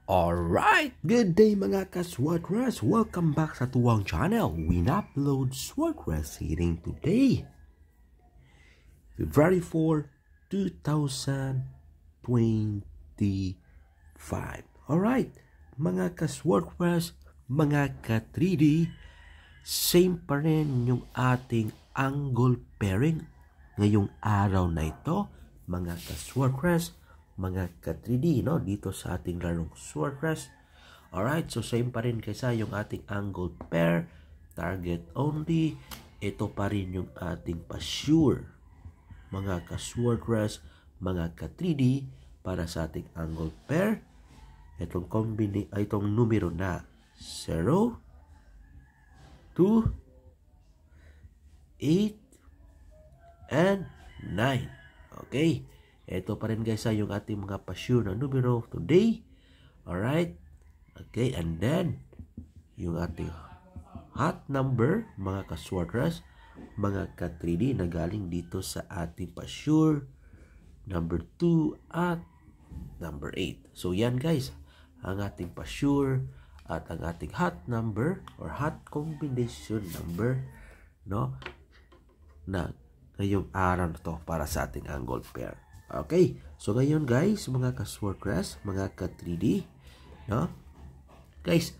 Alright, good day mga ka-Swordcrest. Welcome back sa tuwang channel. We upload Swordcrest hitting today, February 4, 2025. Alright, mga ka-Swordcrest, mga ka-3D, same pa rin yung ating angle pairing ngayong araw na ito, mga ka-Swordcrest, mga ka-3D, no? Dito sa ating larong Swordcrest. Alright, so same pa rin kaysa yung ating angle pair, target only. Ito pa rin yung ating pa-sure, mga ka-Swordcrest, mga ka-3D, para sa ating angle pair. Itong numero na 0, 2, 8, and 9. Okay. Ito pa rin guys yung ating mga pa-sure na numero today. Alright. Okay. And then, yung ating hot number, mga ka-Swordcrest, mga ka-3D, na galing dito sa ating pa-sure number 2 at number 8. So, yan guys, ang ating pa-sure at ang ating hot number or hot combination number, no, na ngayong araw na to para sa ating angle pair. Okay, so ngayon guys, mga ka-Swordcrest, mga ka-3D, no? Guys,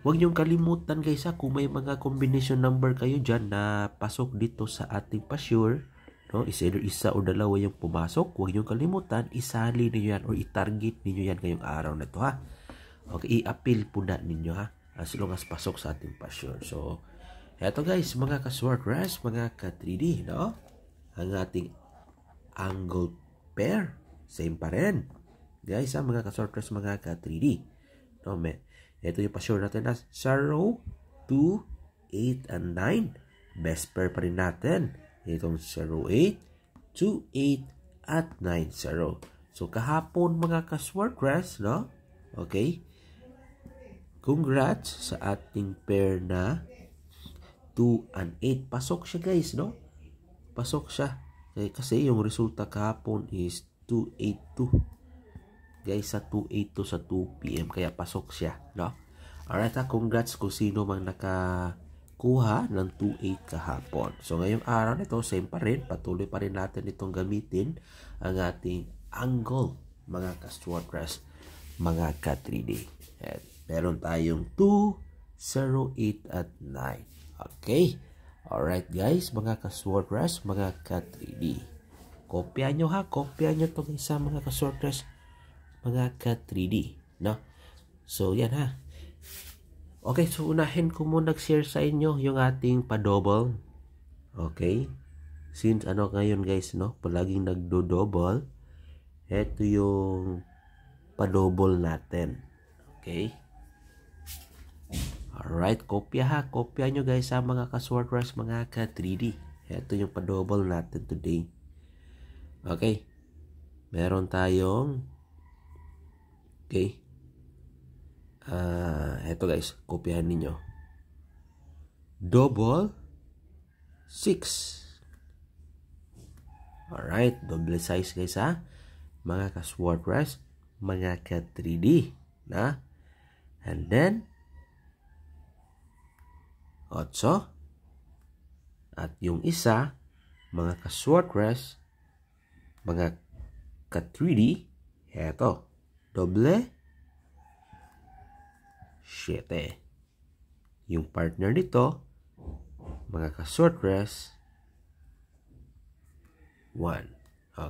huwag niyong kalimutan guys kung may mga combination number kayo dyan na pasok dito sa ating pa-sure, no? Isa o dalawa yung pumasok, huwag niyong kalimutan, isali niyo yan or i-target niyo yan ngayong araw na to, ha? Okay, i-appeal po na ninyo, ha? As long as pasok sa ating pa-sure. So, eto guys, mga ka-Swordcrest, mga ka-3D, no? Ang ating angle pair, same pa rin guys, mga ka-Swordcrest, mga ka-3D, no? Ito yung pa-sure natin as 0, 2, 8, and 9. Best pair pa rin natin itong 0, 8, 2, 8, at 9, 0. So kahapon mga ka-Swordcrest, no? Okay, congrats sa ating pair na 2 and 8. Pasok siya guys, no? Pasok siya. Kasi yung resulta kahapon is 282. Guys, sa 282 sa 2 PM. Kaya pasok siya, no? Alright, congrats kung sino mang nakakuha ng 28 kahapon. So, ngayong araw nito, same pa rin. Patuloy pa rin natin itong gamitin ang ating angle, mga ka-Swordcrest, mga ka-3D. At meron tayong 2, 0, 8, at 9. Okay. Alright guys, mga ka-Swordcrest, mga ka-3D. Kopya nyo ha, kopya nyo itong isa, mga ka-Swordcrest, mga ka-3D, no? So yan ha. Okay, so unahin ko muna nag-share sa inyo yung ating pa-double. Okay. Since ngayon guys, no, palaging nagdo-double, ito yung pa-double natin. Okay. Alright, kopya ha. Kopya nyo guys sa mga ka-Swordcrest, mga ka-3D. Ito yung pa-double natin today. Okay. Meron tayong okay. Ito guys, kopyahan ninyo. Double 6. Alright, double size guys ha. Mga ka-Swordcrest, mga ka-3D. Na? And then 8. At yung isa, mga ka-Swordcrest, mga ka-3D, eto, doble 7. Yung partner nito, mga ka-Swordcrest, 1.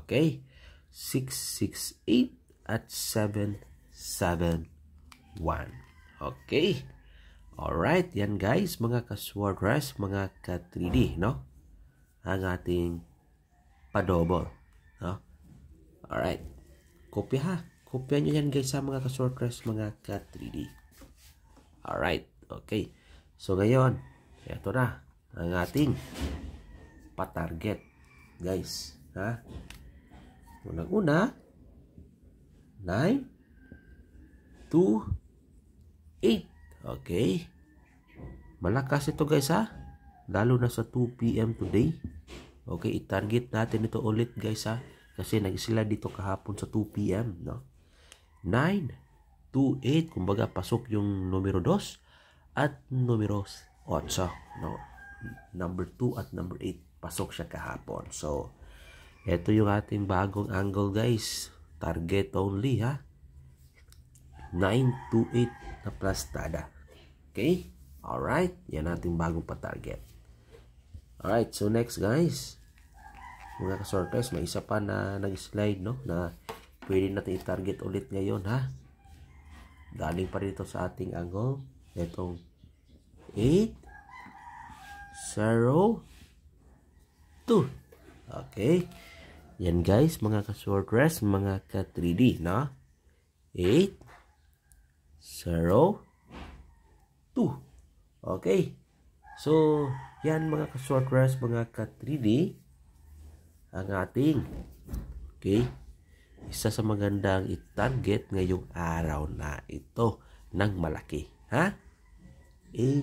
Okay? 6, 6, 8, at 7, 7, 1. Okay? Alright, yan guys, mga ka-Swordcrest, mga ka-3D, no? Ang ating pa-double, no? Alright. Kopya ha. Kopya nyo yan guys sa mga ka-Swordcrest, mga ka-3D. Alright, okay. So ngayon, ito na ang ating pa-target, guys. Ha? Unang-una, 9, 2, 8. Okay. Malakas ito guys ha. Lalo na sa 2 PM today. Okay, i-target natin ito ulit guys ha. Kasi nag-sila dito kahapon sa 2 PM, no? 9, 2, 8. Kumbaga, pasok yung numero 2 at numero 8. No? Number 2 at number 8. Pasok siya kahapon. So, ito yung ating bagong angle guys. Target only ha. 928 na plastada. Okay? Alright. Yan ating bagong pa-target. Alright. So, next guys. Mga ka-sorters, may isa pa na nag-slide, no? Na pwede natin i-target ulit ngayon, ha? Galing pa dito sa ating angle. Itong 8, 0, 2. Okay. Yan guys, mga ka-sorters, mga ka-3D, no? 8, 0, 2. Okay. So, yan mga ka-sorters, mga ka-3D, ang ating, okay, isa sa magandang i-target ngayong araw na ito ng malaki. Ha? 8,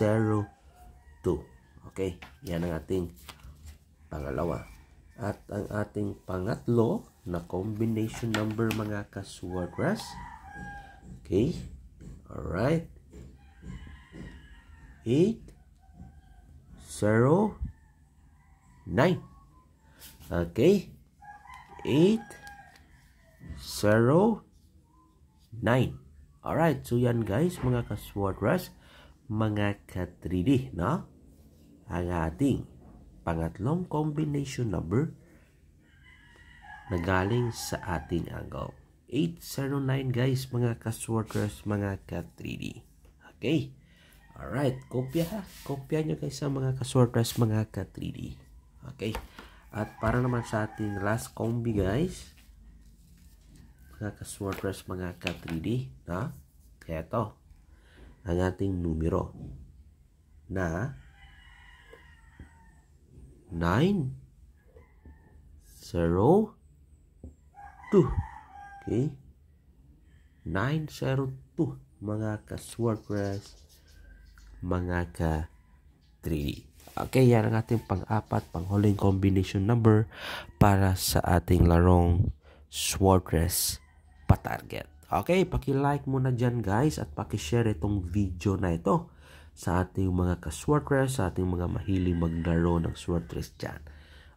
0, 2. Okay. Yan ang ating pangalawa. At ang ating pangatlo na combination number mga ka-sorters. Okay. Alright. 8, 0, 9. Okay. 8, 0, 9. Alright. So yan guys, mga ka-sorters, mga ka-3D, no? Ang ating pangatlong combination number na galing sa ating angle. 809 guys, mga ka-sorters, mga ka-3D. Okay. Alright. Kopya ha. Kopya nyo guys sa mga ka-sorters, mga ka-3D. Okay. At para naman sa ating last combi guys, mga ka-sorters, mga ka-3D, na? Kaya ito, ang ating numero na 9, 0, 2. Okay? 902 mga ka-sorters, mga ka-3D. Okay, yan ang ating pang-apat, panghuling combination number para sa ating larong sortress pa-target. Okay, paki-like muna dyan guys at paki-share itong video na ito sa ating mga ka-sortress, sa ating mga mahiling maglaro ng sortress dyan.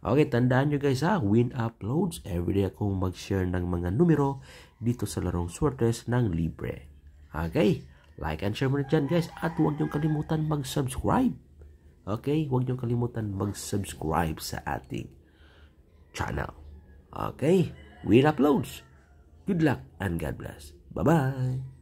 Okay, tandaan nyo guys ha, Win Uploads. Everyday akong mag-share ng mga numero dito sa larong sortress ng libre. Okay, like and share mo na dyan guys at huwag nyo kalimutan mag-subscribe. Okay, huwag nyo kalimutan mag-subscribe sa ating channel. Okay, Win Uploads. Good luck and God bless. Bye-bye.